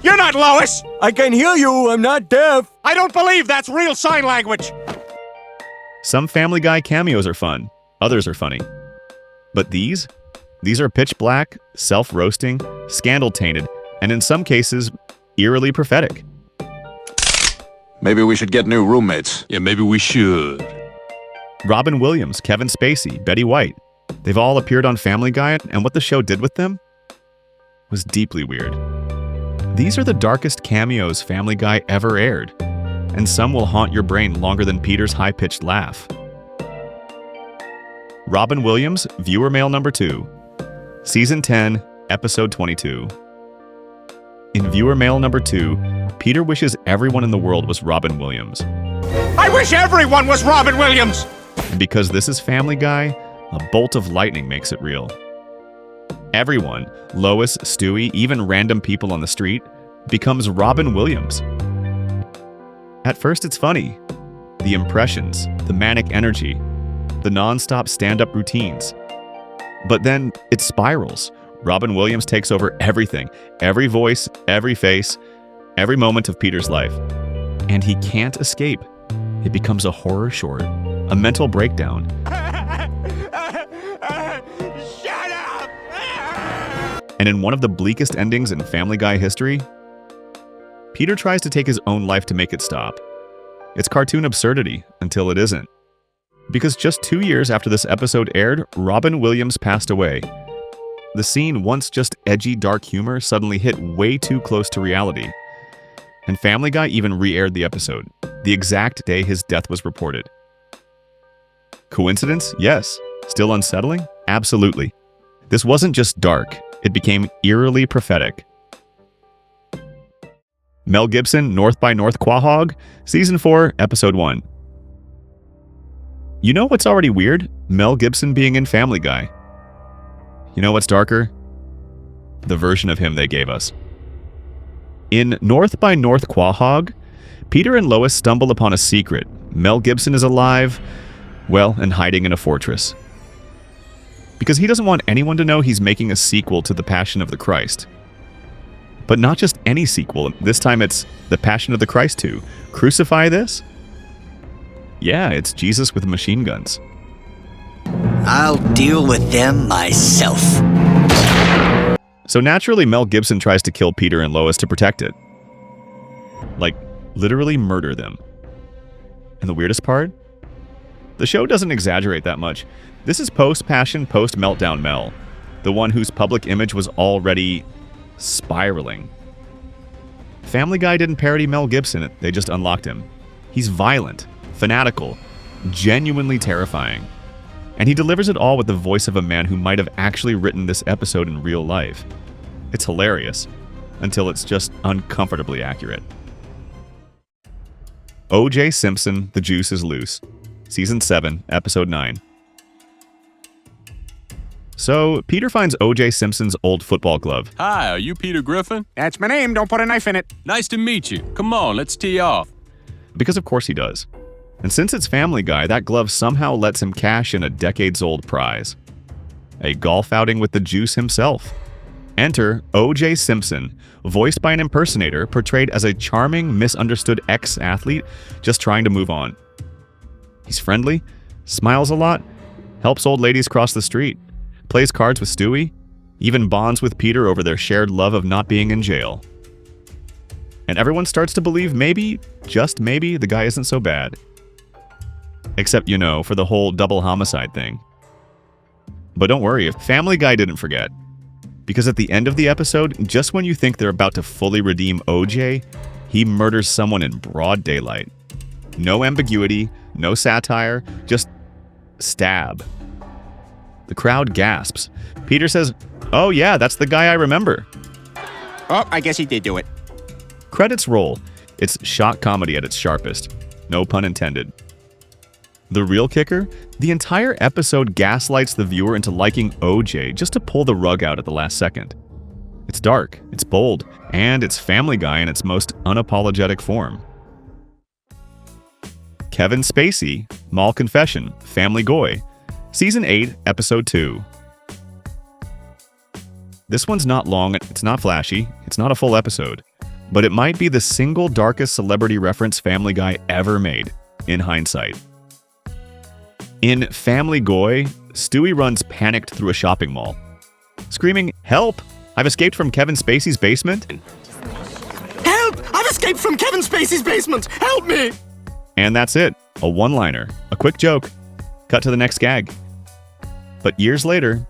You're not Lois! I can hear you. I'm not deaf. I don't believe that's real sign language! Some Family Guy cameos are fun. Others are funny. But these are pitch black, self-roasting, scandal-tainted, and in some cases, eerily prophetic. Maybe we should get new roommates. Yeah, maybe we should. Robin Williams, Kevin Spacey, Betty White. They've all appeared on Family Guy, and what the show did with them was deeply weird. These are the darkest cameos Family Guy ever aired, and some will haunt your brain longer than Peter's high-pitched laugh. Robin Williams, viewer mail number 2. Season 10, episode 22. In viewer mail number 2, Peter wishes everyone in the world was Robin Williams. I wish everyone was Robin Williams! And because this is Family Guy, a bolt of lightning makes it real. Everyone, Lois, Stewie, even random people on the street, becomes Robin Williams. At first it's funny. The impressions, the manic energy, the non-stop stand-up routines. But then it spirals. Robin Williams takes over everything, every voice, every face, every moment of Peter's life. And he can't escape. It becomes a horror short, a mental breakdown. Shut up! And in one of the bleakest endings in Family Guy history, Peter tries to take his own life to make it stop. It's cartoon absurdity until it isn't. Because just 2 years after this episode aired, Robin Williams passed away. The scene, once just edgy, dark humor, suddenly hit way too close to reality. And Family Guy even re-aired the episode, the exact day his death was reported. Coincidence? Yes. Still unsettling? Absolutely. This wasn't just dark, it became eerily prophetic. Mel Gibson, North by North Quahog, Season 4, Episode 1. You know what's already weird? Mel Gibson being in Family Guy. You know what's darker? The version of him they gave us. In North by North Quahog, Peter and Lois stumble upon a secret. Mel Gibson is alive, well, and hiding in a fortress. Because he doesn't want anyone to know he's making a sequel to The Passion of the Christ. But not just any sequel. This time it's The Passion of the Christ 2. Crucify this? Yeah, it's Jesus with machine guns. I'll deal with them myself. So naturally, Mel Gibson tries to kill Peter and Lois to protect it. Like, literally murder them. And the weirdest part? The show doesn't exaggerate that much. This is post-Passion, post-Meltdown Mel. The one whose public image was already spiraling. Family Guy didn't parody Mel Gibson, they just unlocked him. He's violent, fanatical, genuinely terrifying. And he delivers it all with the voice of a man who might have actually written this episode in real life. It's hilarious, until it's just uncomfortably accurate. O.J. Simpson, The Juice is Loose. Season 7, Episode 9. So, Peter finds O.J. Simpson's old football glove. Hi, are you Peter Griffin? That's my name, don't put a knife in it. Nice to meet you. Come on, let's tee off. Because of course he does. And since it's Family Guy, that glove somehow lets him cash in a decades-old prize. A golf outing with the Juice himself. Enter O.J. Simpson, voiced by an impersonator portrayed as a charming, misunderstood ex-athlete just trying to move on. He's friendly, smiles a lot, helps old ladies cross the street, plays cards with Stewie, even bonds with Peter over their shared love of not being in jail. And everyone starts to believe maybe, just maybe, the guy isn't so bad. Except, you know, for the whole double homicide thing. But don't worry, Family Guy didn't forget. Because at the end of the episode, just when you think they're about to fully redeem OJ, he murders someone in broad daylight. No ambiguity, no satire, just stab. The crowd gasps. Peter says, "Oh yeah, that's the guy I remember." Oh, I guess he did do it. Credits roll. It's shock comedy at its sharpest. No pun intended. The real kicker? The entire episode gaslights the viewer into liking OJ just to pull the rug out at the last second. It's dark, it's bold, and it's Family Guy in its most unapologetic form. Kevin Spacey, Mall Confession, Family Guy, Season 8, Episode 2. This one's not long, it's not flashy, it's not a full episode. but it might be the single darkest celebrity reference Family Guy ever made, in hindsight. In Family Guy, Stewie runs panicked through a shopping mall, screaming, "Help! I've escaped from Kevin Spacey's basement." Help! I've escaped from Kevin Spacey's basement! Help me! And that's it. A one-liner, a quick joke. Cut to the next gag. But years later,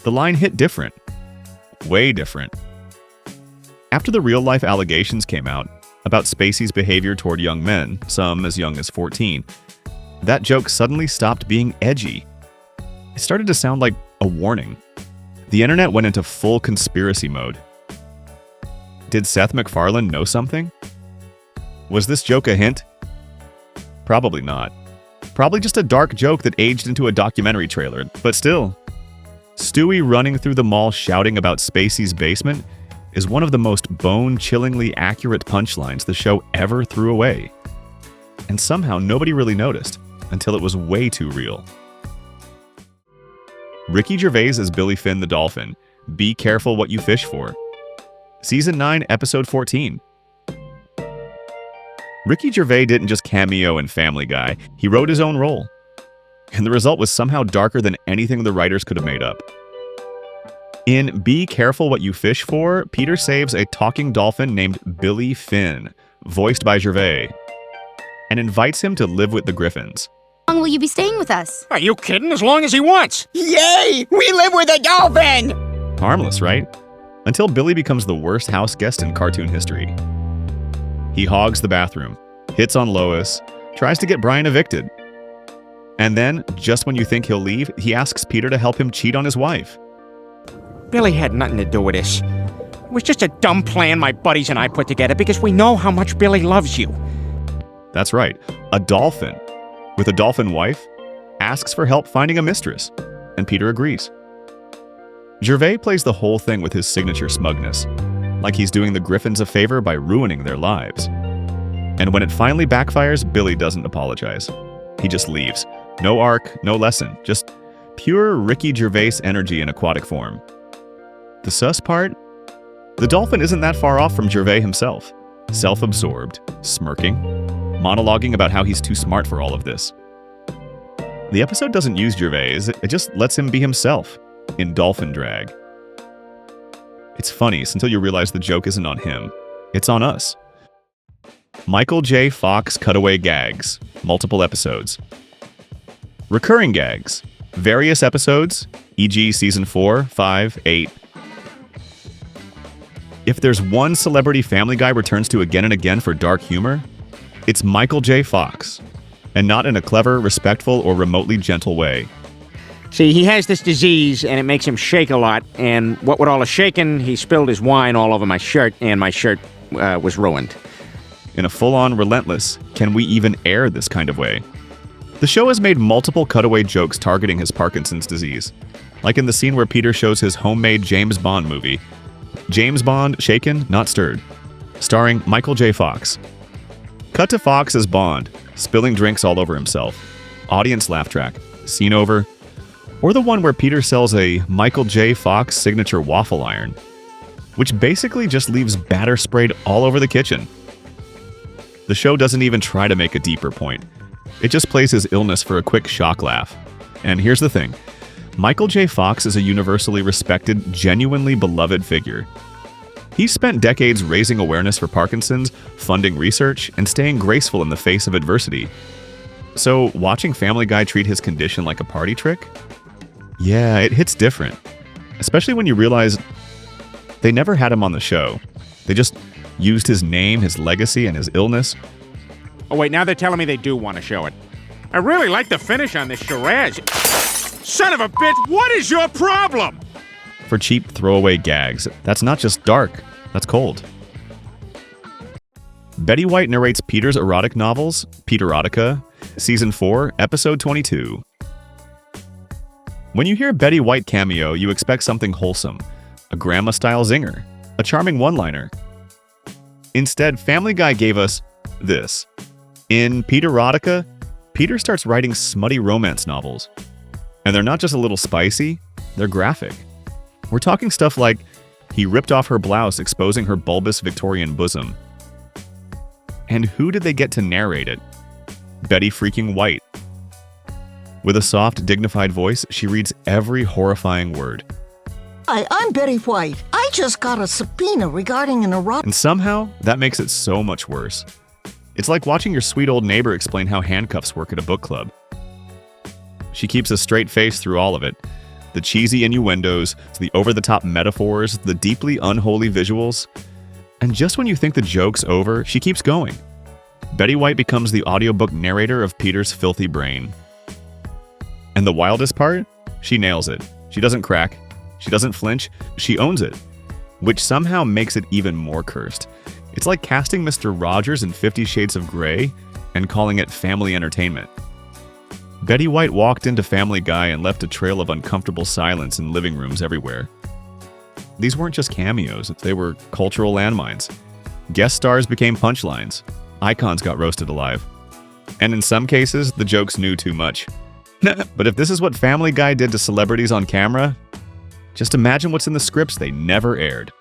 the line hit different. Way different. After the real-life allegations came out about Spacey's behavior toward young men, some as young as 14, that joke suddenly stopped being edgy. It started to sound like a warning. The internet went into full conspiracy mode. Did Seth MacFarlane know something? Was this joke a hint? Probably not. Probably just a dark joke that aged into a documentary trailer, but still. Stewie running through the mall shouting about Spacey's basement is one of the most bone-chillingly accurate punchlines the show ever threw away. And somehow nobody really noticed, until it was way too real. Ricky Gervais as Billy Finn the Dolphin. Be careful what you fish for. Season 9, Episode 14. Ricky Gervais didn't just cameo in Family Guy, he wrote his own role. And the result was somehow darker than anything the writers could have made up. In Be Careful What You Fish For, Peter saves a talking dolphin named Billy Finn, voiced by Gervais, and invites him to live with the Griffins. How long will you be staying with us? Are you kidding? As long as he wants. Yay! We live with a dolphin! Harmless, right? Until Billy becomes the worst house guest in cartoon history. He hogs the bathroom, hits on Lois, tries to get Brian evicted. And then, just when you think he'll leave, he asks Peter to help him cheat on his wife. Billy had nothing to do with this. It was just a dumb plan my buddies and I put together because we know how much Billy loves you. That's right, a dolphin, with a dolphin wife, asks for help finding a mistress, and Peter agrees. Gervais plays the whole thing with his signature smugness, like he's doing the Griffins a favor by ruining their lives. And when it finally backfires, Billy doesn't apologize. He just leaves. No arc, no lesson, just pure Ricky Gervais energy in aquatic form. The sus part? The dolphin isn't that far off from Gervais himself. Self-absorbed, smirking, monologuing about how he's too smart for all of this. The episode doesn't use Gervais, it just lets him be himself, in dolphin drag. It's funny until you realize the joke isn't on him, it's on us. Michael J. Fox cutaway gags, multiple episodes. Recurring gags, various episodes, e.g. Season 4, 5, 8. If there's one celebrity Family Guy returns to again and again for dark humor, it's Michael J. Fox, and not in a clever, respectful, or remotely gentle way. See, he has this disease, and it makes him shake a lot, and what with all the shaking, he spilled his wine all over my shirt, and my shirt was ruined. In a full-on relentless, can we even air this kind of way? The show has made multiple cutaway jokes targeting his Parkinson's disease, like in the scene where Peter shows his homemade James Bond movie, James Bond, Shaken, Not Stirred, starring Michael J. Fox. Cut to Fox as Bond, spilling drinks all over himself. Audience laugh track, scene over. Or the one where Peter sells a Michael J. Fox signature waffle iron, which basically just leaves batter sprayed all over the kitchen. The show doesn't even try to make a deeper point. It just plays his illness for a quick shock laugh. And here's the thing. Michael J. Fox is a universally respected, genuinely beloved figure. He's spent decades raising awareness for Parkinson's, funding research, and staying graceful in the face of adversity. So, watching Family Guy treat his condition like a party trick? Yeah, it hits different. Especially when you realize they never had him on the show. They just used his name, his legacy, and his illness. Oh, wait, now they're telling me they do want to show it. I really like the finish on this Shiraz. Son of a bitch, what is your problem? For cheap throwaway gags. That's not just dark, that's cold. Betty White narrates Peter's erotic novels, Peterotica, Season 4, Episode 22. When you hear Betty White cameo, you expect something wholesome, a grandma-style zinger, a charming one-liner. Instead, Family Guy gave us this. In Peterotica, Peter starts writing smutty romance novels. And they're not just a little spicy, they're graphic. We're talking stuff like, He ripped off her blouse, exposing her bulbous Victorian bosom. And who did they get to narrate it? Betty freaking White. With a soft, dignified voice, she reads every horrifying word. Hi, I'm Betty White. I just got a subpoena regarding an erotic... And somehow, that makes it so much worse. It's like watching your sweet old neighbor explain how handcuffs work at a book club. She keeps a straight face through all of it. The cheesy innuendos, the over-the-top metaphors, the deeply unholy visuals. And just when you think the joke's over, she keeps going. Betty White becomes the audiobook narrator of Peter's filthy brain. And the wildest part? She nails it. She doesn't crack. She doesn't flinch. She owns it. Which somehow makes it even more cursed. It's like casting Mr. Rogers in 50 Shades of Grey and calling it family entertainment. Betty White walked into Family Guy and left a trail of uncomfortable silence in living rooms everywhere. These weren't just cameos, they were cultural landmines. Guest stars became punchlines. Icons got roasted alive. And in some cases, the jokes knew too much. But if this is what Family Guy did to celebrities on camera, just imagine what's in the scripts they never aired.